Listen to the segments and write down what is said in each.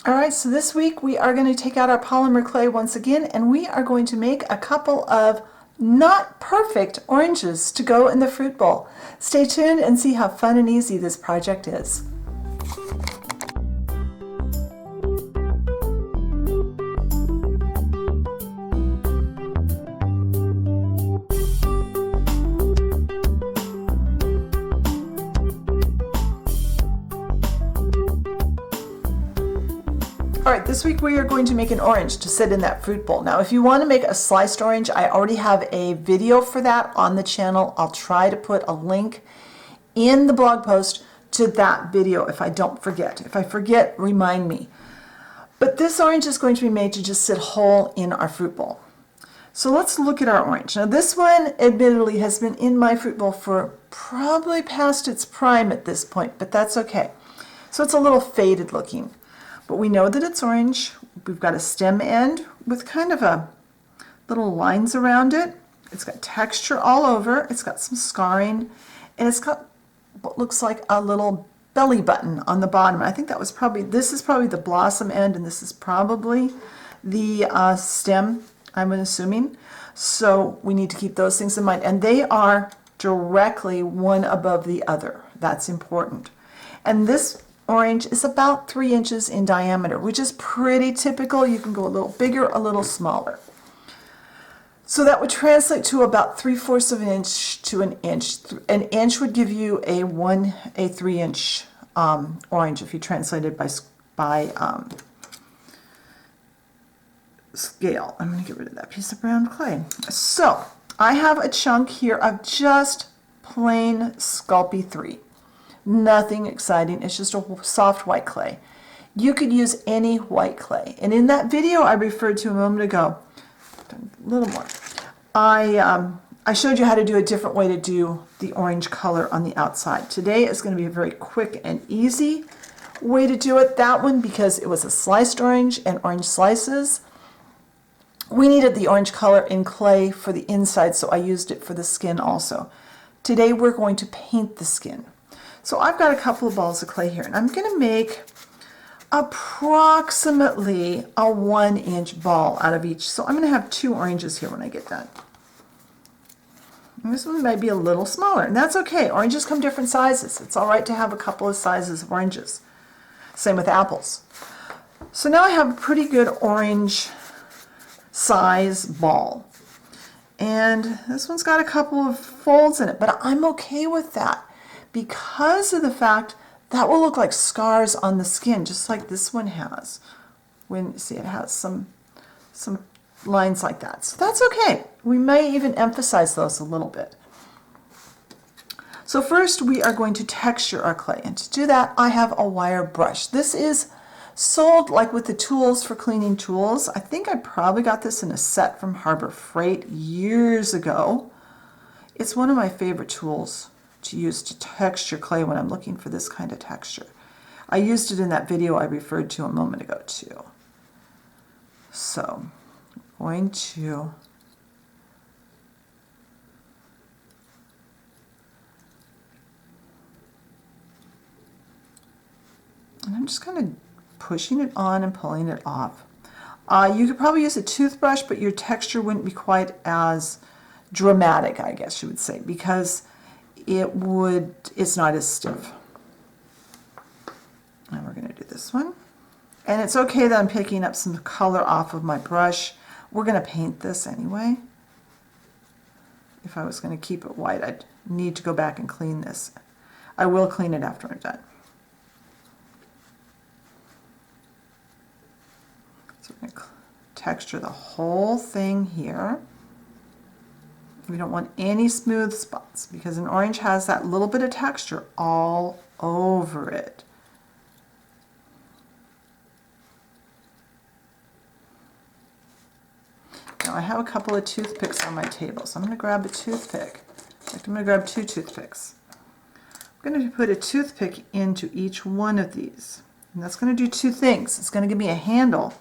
All right, so this week we are going to take out our polymer clay once again, and we are going to make a couple of not perfect oranges to go in the fruit bowl. Stay tuned and see how fun and easy this project is. All right, this week we are going to make an orange to sit in that fruit bowl. Now, if you want to make a sliced orange, I already have a video for that on the channel. I'll try to put a link in the blog post to that video if I don't forget. If I forget, remind me. But this orange is going to be made to just sit whole in our fruit bowl. So let's look at our orange. Now, this one admittedly has been in my fruit bowl for probably past its prime at this point, but that's okay. So it's a little faded looking. But we know that it's orange. We've got a stem end with kind of a little lines around it. It's got texture all over. It's got some scarring, and it's got what looks like a little belly button on the bottom. I think that was probably, this is probably the blossom end, and this is probably the stem, I'm assuming. So we need to keep those things in mind, and they are directly one above the other. That's important. And this orange is about 3 inches in diameter, which is pretty typical. You can go a little bigger, a little smaller. So that would translate to about 3/4 of an inch to an inch. An inch would give you a 3-inch orange if you translate it by scale. I'm going to get rid of that piece of brown clay. So I have a chunk here of just plain Sculpey 3. Nothing exciting, it's just a soft white clay. You could use any white clay. And in that video I referred to a moment ago, a little more, I showed you how to do a different way to do the orange color on the outside. Today is going to be a very quick and easy way to do it. That one, because it was a sliced orange and orange slices, we needed the orange color in clay for the inside, so I used it for the skin also. Today we're going to paint the skin. So I've got a couple of balls of clay here, and I'm going to make approximately a 1-inch ball out of each. So I'm going to have 2 oranges here when I get done. And this one might be a little smaller, and that's okay. Oranges come different sizes. It's all right to have a couple of sizes of oranges. Same with apples. So now I have a pretty good orange size ball. And this one's got a couple of folds in it, but I'm okay with that, because of the fact that will look like scars on the skin, just like this one has. When you see it has some lines like that. So that's okay. We may even emphasize those a little bit. So first we are going to texture our clay, and to do that I have a wire brush. This is sold like with the tools for cleaning tools. I think I probably got this in a set from Harbor Freight years ago. It's one of my favorite tools to use to texture clay when I'm looking for this kind of texture. I used it in that video I referred to a moment ago too. So I'm going to and I'm just kind of pushing it on and pulling it off. You could probably use a toothbrush, but your texture wouldn't be quite as dramatic, I guess you would say, because it's not as stiff. And we're going to do this one. And it's okay that I'm picking up some color off of my brush. We're going to paint this anyway. If I was going to keep it white, I'd need to go back and clean this. I will clean it after I'm done. So we're going to texture the whole thing here. We don't want any smooth spots, because an orange has that little bit of texture all over it. Now I have a couple of toothpicks on my table, so I'm going to grab a toothpick. In fact, I'm going to grab 2 toothpicks. I'm going to put a toothpick into each one of these, and that's going to do 2 things. It's going to give me a handle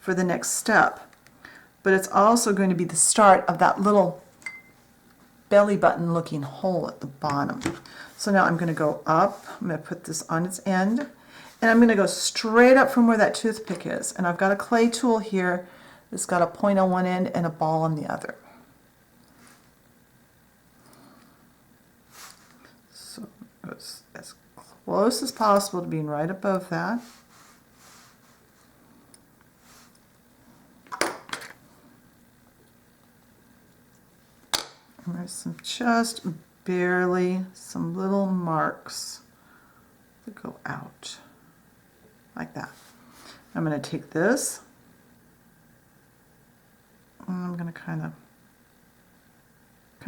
for the next step, but it's also going to be the start of that little belly button looking hole at the bottom. So now I'm going to go up, I'm going to put this on its end, And I'm going to go straight up from where that toothpick is. And I've got a clay tool here. It's got a point on one end and a ball on the other. So it's as close as possible to being right above that. And there's some just barely some little marks that go out like that. I'm going to take this and I'm going to kind of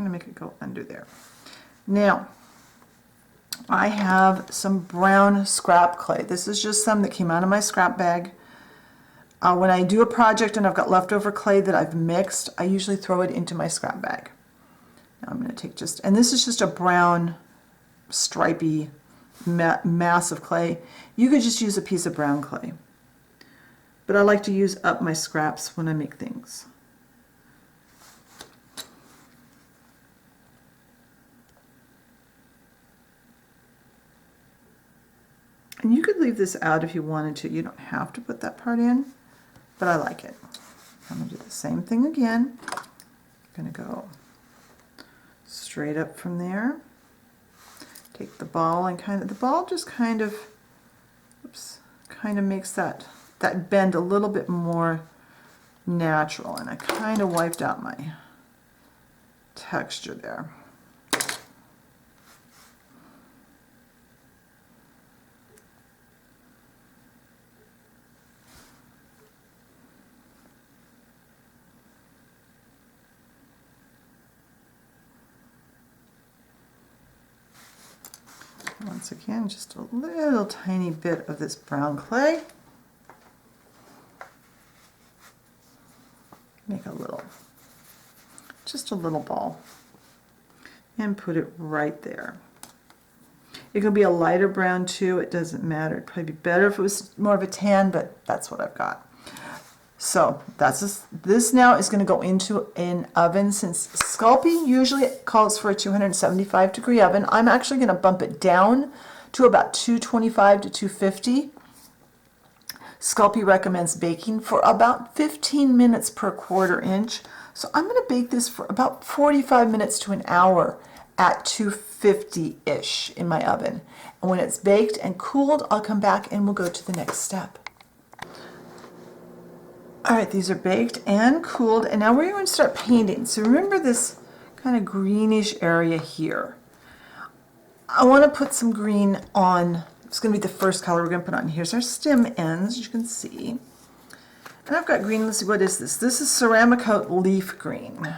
make it go under there. Now I have some brown scrap clay. This is just some that came out of my scrap bag. When I do a project and I've got leftover clay that I've mixed, I usually throw it into my scrap bag. Now I'm going to take just, and this is just a brown stripy mass of clay. You could just use a piece of brown clay, but I like to use up my scraps when I make things. And you could leave this out if you wanted to. You don't have to put that part in, but I like it. I'm going to do the same thing again. I'm going to go straight up from there. Take the ball and the ball just kind of makes that bend a little bit more natural, and I kind of wiped out my texture there. Once again, just a little tiny bit of this brown clay. Make just a little ball and put it right there. It could be a lighter brown too, it doesn't matter. It'd probably be better if it was more of a tan, but that's what I've got. So this now is going to go into an oven. Since Sculpey usually calls for a 275-degree oven, I'm actually going to bump it down to about 225 to 250. Sculpey recommends baking for about 15 minutes per 1/4 inch. So I'm going to bake this for about 45 minutes to an hour at 250-ish in my oven. And when it's baked and cooled, I'll come back and we'll go to the next step. All right, these are baked and cooled, and now we're going to start painting. So remember this kind of greenish area here. I want to put some green on. It's going to be the first color we're going to put on. Here's our stem ends, as you can see. And I've got green. Let's see, what is this? This is Ceramicoat Leaf Green.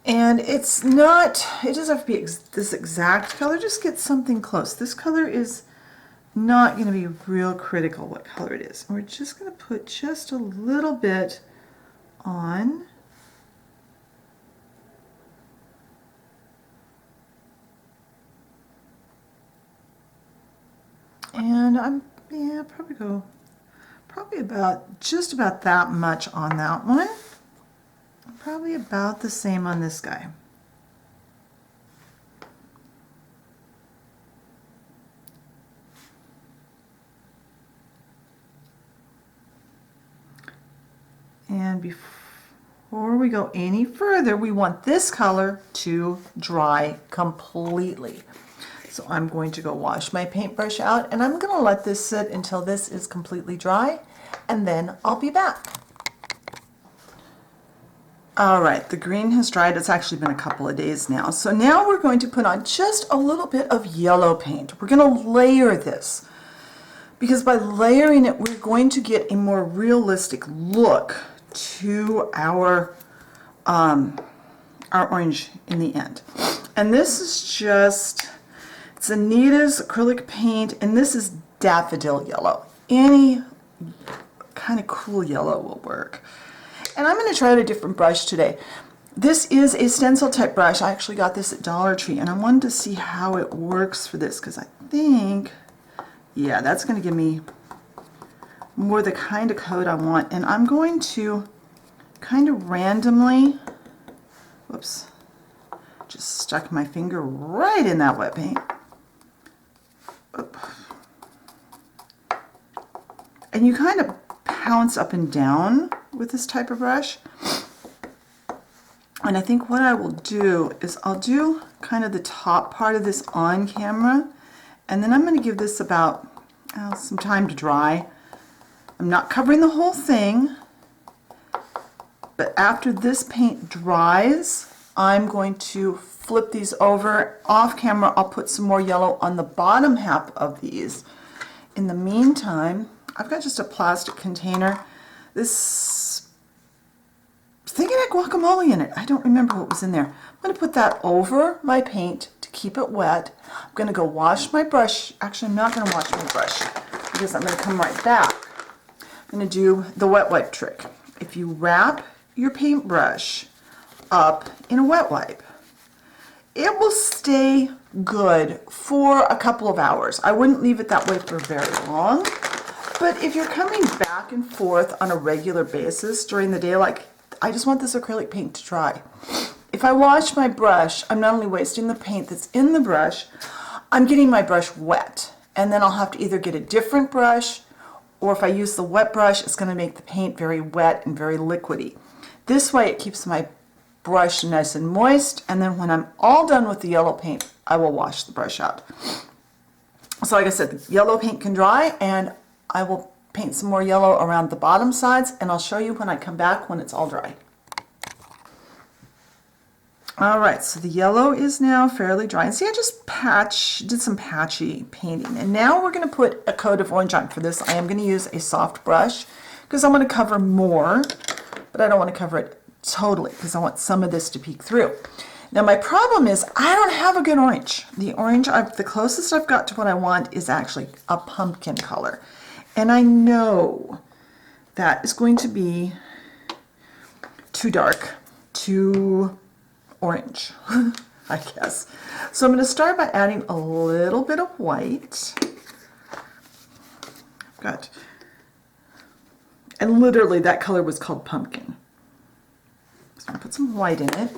And it's not, it doesn't have to be this exact color, just get something close. This color is not going to be real critical what color it is. And we're just going to put just a little bit on. And probably about just about that much on that one. Probably about the same on this guy. And before we go any further, we want this color to dry completely. So I'm going to go wash my paintbrush out, and I'm going to let this sit until this is completely dry, and then I'll be back. All right, the green has dried. It's actually been a couple of days now. So now we're going to put on just a little bit of yellow paint. We're going to layer this, because by layering it, we're going to get a more realistic look to our orange in the end. And this is just, it's Anita's acrylic paint, and this is daffodil yellow. Any kind of cool yellow will work. And I'm going to try out a different brush today. This is a stencil type brush. I actually got this at Dollar Tree, and I wanted to see how it works for this, because I think, yeah, that's going to give me more the kind of coat I want. And I'm going to kind of randomly, whoops, just stuck my finger right in that wet paint. Oop. And you kind of pounce up and down with this type of brush. And I think what I will do is I'll do kind of the top part of this on camera, and then I'm going to give this about some time to dry. I'm not covering the whole thing, but after this paint dries, I'm going to flip these over. Off camera, I'll put some more yellow on the bottom half of these. In the meantime, I've got just a plastic container. This, I was thinking it had guacamole in it. I don't remember what was in there. I'm going to put that over my paint to keep it wet. I'm going to go wash my brush. Actually, I'm not going to wash my brush because I'm going to come right back. I'm going to do the wet wipe trick. If you wrap your paintbrush up in a wet wipe, it will stay good for a couple of hours. I wouldn't leave it that way for very long, but if you're coming back and forth on a regular basis during the day, like I just want this acrylic paint to dry. If I wash my brush, I'm not only wasting the paint that's in the brush, I'm getting my brush wet, and then I'll have to either get a different brush, or if I use the wet brush, it's going to make the paint very wet and very liquidy. This way it keeps my brush nice and moist, and then when I'm all done with the yellow paint, I will wash the brush out. So like I said, the yellow paint can dry, and I will paint some more yellow around the bottom sides, and I'll show you when I come back when it's all dry. Alright, so the yellow is now fairly dry. And see, I just did some patchy painting. And now we're going to put a coat of orange on. For this, I am going to use a soft brush because I'm going to cover more, but I don't want to cover it totally because I want some of this to peek through. Now my problem is I don't have a good orange. The orange, the closest I've got to what I want is actually a pumpkin color. And I know that is going to be too dark, too orange, I guess. So I'm going to start by adding a little bit of white. And literally that color was called pumpkin. So I'm going to put some white in it.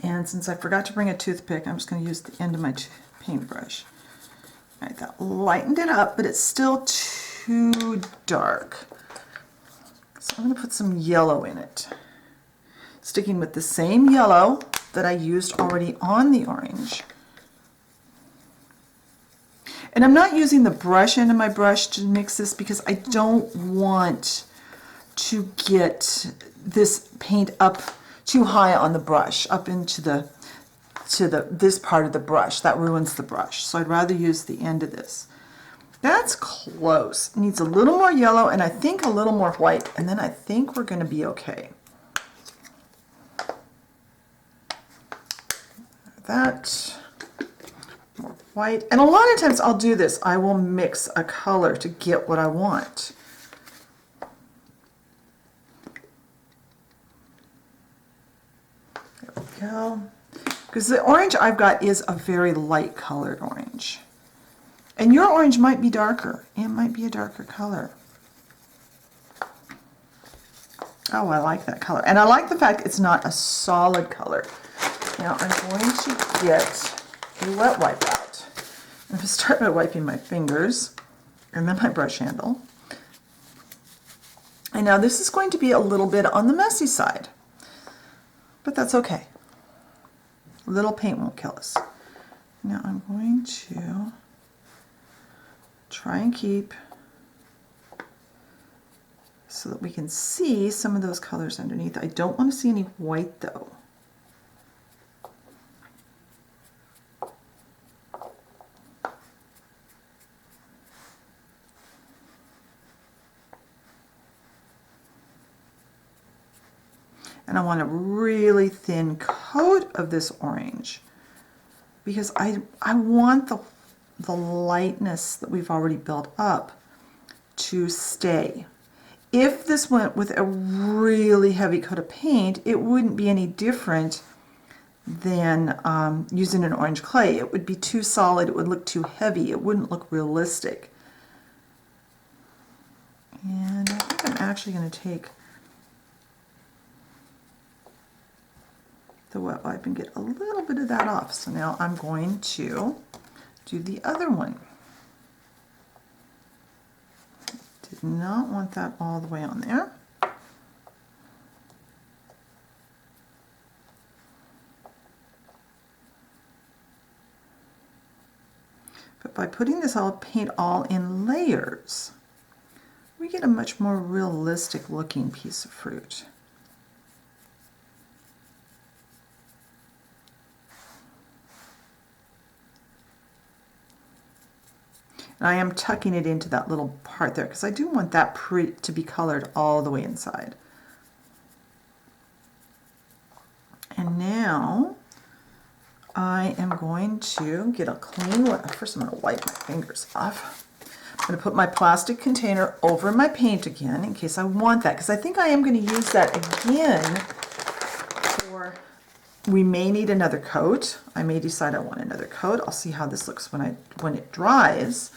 And since I forgot to bring a toothpick, I'm just going to use the end of my paintbrush. All right, that lightened it up, but it's still too dark. So I'm going to put some yellow in it. Sticking with the same yellow that I used already on the orange. And I'm not using the brush end of my brush to mix this because I don't want to get this paint up too high on the brush, up into this part of the brush. That ruins the brush. So I'd rather use the end of this. That's close. It needs a little more yellow and I think a little more white, and then I think we're going to be okay. That more white, and a lot of times I'll do this. I will mix a color to get what I want. There we go. Because the orange I've got is a very light colored orange, and your orange might be darker. It might be a darker color. Oh, I like that color, and I like the fact it's not a solid color. Now I'm going to get a wet wipe out. I'm going to start by wiping my fingers and then my brush handle. And now this is going to be a little bit on the messy side, but that's okay. A little paint won't kill us. Now I'm going to try and keep so that we can see some of those colors underneath. I don't want to see any white though. And I want a really thin coat of this orange because I want the lightness that we've already built up to stay. If this went with a really heavy coat of paint, it wouldn't be any different than using an orange clay. It would be too solid, it would look too heavy, it wouldn't look realistic. And I think I'm actually going to take the wet wipe and get a little bit of that off. So now I'm going to do the other one. do not want that all the way on there. But by putting this paint all in layers, we get a much more realistic looking piece of fruit. And I am tucking it into that little part there because I do want that to be colored all the way inside. And now I am going to get a clean one. First I'm going to wipe my fingers off. I'm going to put my plastic container over my paint again in case I want that, because I think I am going to use that again for, we may need another coat. I may decide I want another coat. I'll see how this looks when it dries.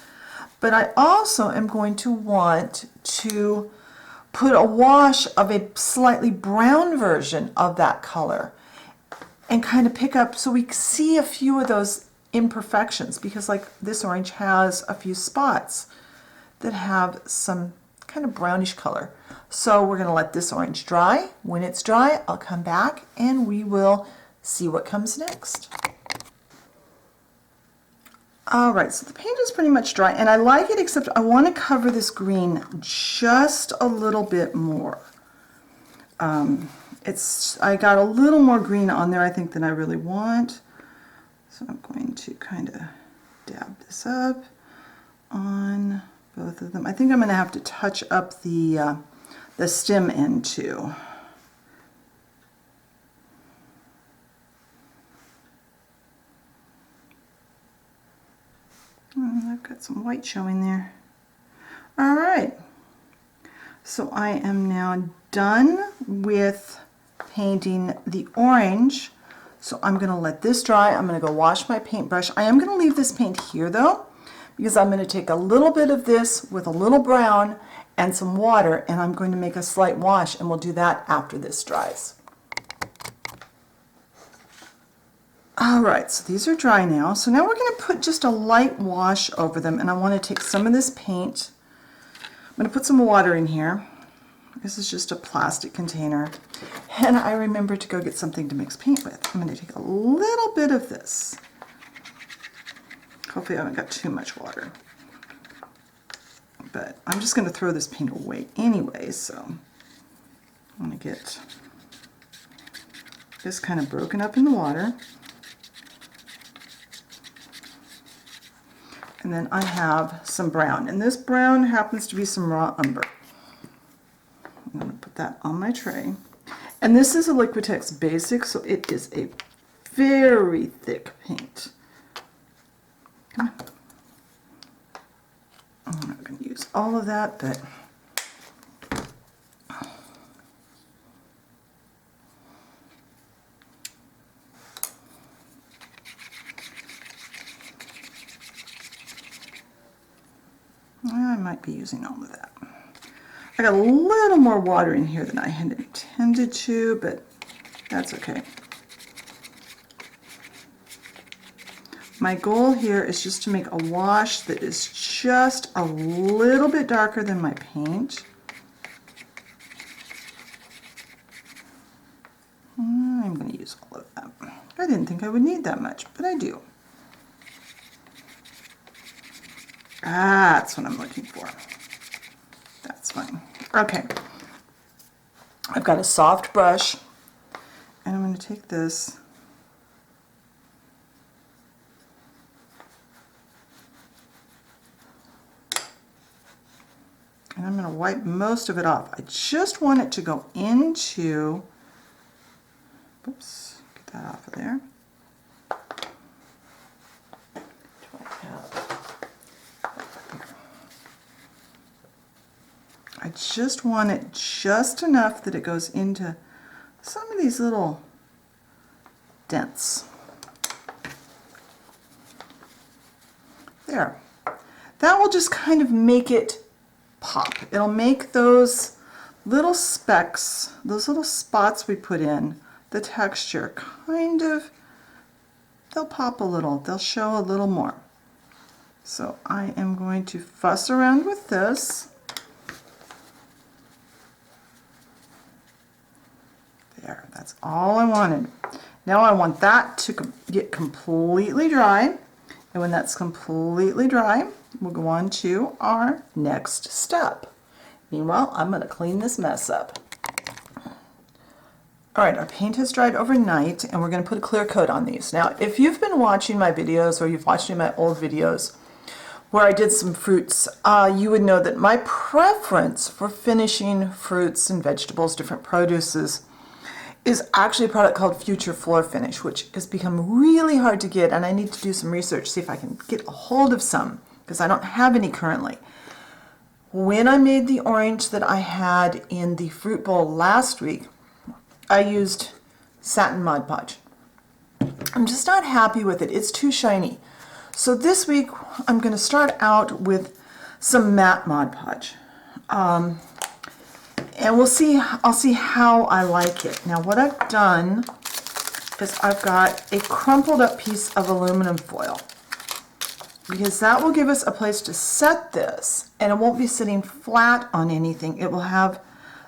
But I also am going to want to put a wash of a slightly brown version of that color and kind of pick up so we see a few of those imperfections, because like this orange has a few spots that have some kind of brownish color. So we're going to let this orange dry. When it's dry, I'll come back and we will see what comes next. All right, so the paint is pretty much dry, and I like it, except I want to cover this green just a little bit more. I got a little more green on there, I think, than I really want. So I'm going to kind of dab this up on both of them. I think I'm going to have to touch up the stem end too. I've got some white showing there. All right, so I am now done with painting the orange. So I'm going to let this dry. I'm going to go wash my paintbrush. I am going to leave this paint here though, because I'm going to take a little bit of this with a little brown and some water, and I'm going to make a slight wash, and we'll do that after this dries. All right, so these are dry now. So now we're going to put just a light wash over them, and I want to take some of this paint. I'm going to put some water in here. This is just a plastic container. And I remembered to go get something to mix paint with. I'm going to take a little bit of this. Hopefully I haven't got too much water. But I'm just going to throw this paint away anyway, so I'm going to get this kind of broken up in the water. And then I have some brown, and this brown happens to be some raw umber. I'm going to put that on my tray. And this is a Liquitex Basic, so it is a very thick paint. Come on. I'm not going to use all of that, but I might be using all of that. I got a little more water in here than I had intended to, but that's okay. My goal here is just to make a wash that is just a little bit darker than my paint. I'm going to use all of that. I didn't think I would need that much, but I do. That's what I'm looking for. That's fine. Okay. I've got a soft brush, and I'm going to take this and I'm going to wipe most of it off. I just want it to go into, oops, get that off of there. I just want it just enough that it goes into some of these little dents. There. That will just kind of make it pop. It'll make those little specks, those little spots we put in, the texture kind of, they'll pop a little. They'll show a little more. So I am going to fuss around with this. all I wanted. Now I want that to get completely dry. And when that's completely dry, we'll go on to our next step. Meanwhile, I'm going to clean this mess up. All right, our paint has dried overnight, and we're going to put a clear coat on these. Now, if you've been watching my videos or you've watched any of my old videos where I did some fruits, you would know that my preference for finishing fruits and vegetables, different produces, is actually a product called Future Floor Finish, which has become really hard to get, and I need to do some research, see if I can get a hold of some, because I don't have any currently. When I made the orange that I had in the fruit bowl last week, I used satin Mod Podge. I'm just not happy with it. It's too shiny. So this week I'm going to start out with some matte Mod Podge. And we'll see, I'll see how I like it. Now what I've done is I've got a crumpled up piece of aluminum foil, because that will give us a place to set this, and it won't be sitting flat on anything. It will have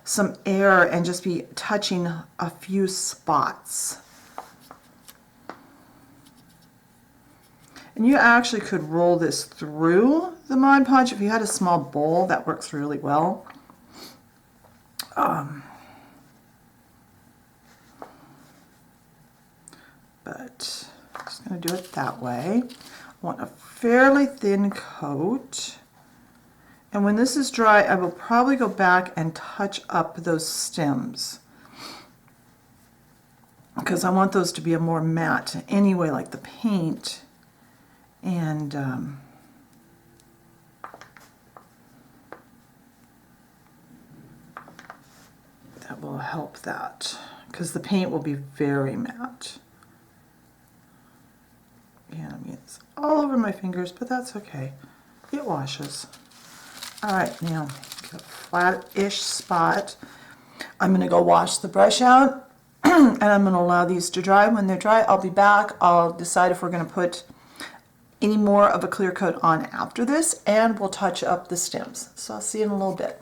some air and just be touching a few spots. And you actually could roll this through the Mod Podge. If you had a small bowl, that works really well. But I'm just going to do it that way. I want a fairly thin coat. And when this is dry, I will probably go back and touch up those stems, because I want those to be a more matte anyway, like the paint. And that will help that, because the paint will be very matte. And I mean, it's all over my fingers, but that's okay. It washes. All right, now get a flat-ish spot. I'm going to go wash the brush out, and I'm going to allow these to dry. When they're dry, I'll be back. I'll decide if we're going to put any more of a clear coat on after this, and we'll touch up the stems. So I'll see you in a little bit.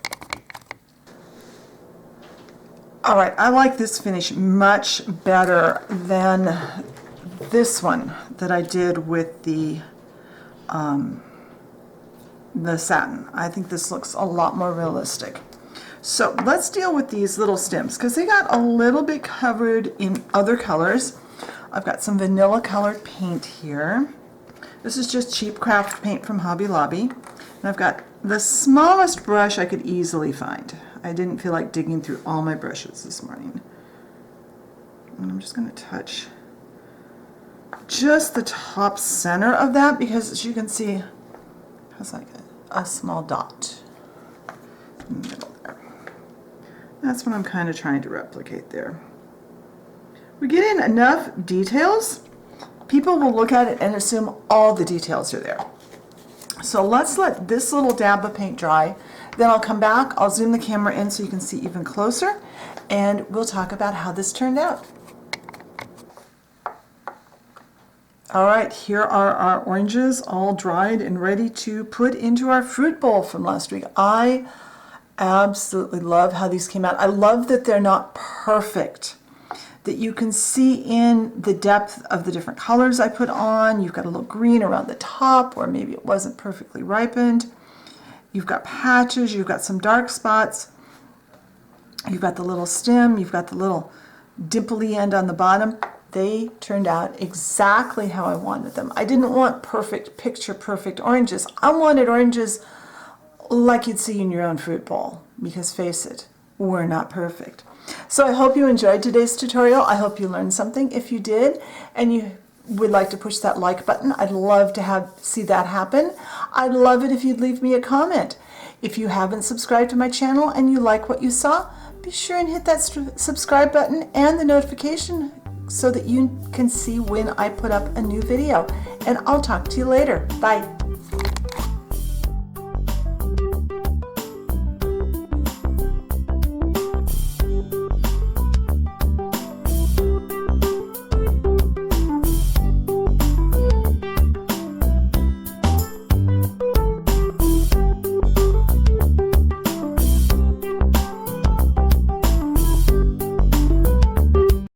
All right, I like this finish much better than this one that I did with the satin. I think this looks a lot more realistic. So let's deal with these little stems, because they got a little bit covered in other colors. I've got some vanilla colored paint here. This is just cheap craft paint from Hobby Lobby. And I've got the smallest brush I could easily find. I didn't feel like digging through all my brushes this morning. And I'm just going to touch just the top center of that, because as you can see, it has like a small dot in the middle there. That's what I'm kind of trying to replicate there. We get in enough details, people will look at it and assume all the details are there. So let's let this little dab of paint dry. Then I'll come back, I'll zoom the camera in so you can see even closer, and we'll talk about how this turned out. All right, here are our oranges all dried and ready to put into our fruit bowl from last week. I absolutely love how these came out. I love that they're not perfect, that you can see in the depth of the different colors I put on. You've got a little green around the top where maybe it wasn't perfectly ripened. You've got patches, you've got some dark spots. You've got the little stem, you've got the little dimply end on the bottom. They turned out exactly how I wanted them. I didn't want perfect, picture perfect oranges. I wanted oranges like you'd see in your own fruit bowl, because face it, we're not perfect. So I hope you enjoyed today's tutorial. I hope you learned something. If you did, and you would like to push that like button, I'd love to see that happen. I'd love it if you'd leave me a comment. If you haven't subscribed to my channel and you like what you saw, be sure and hit that subscribe button and the notification so that you can see when I put up a new video. And I'll talk to you later. Bye.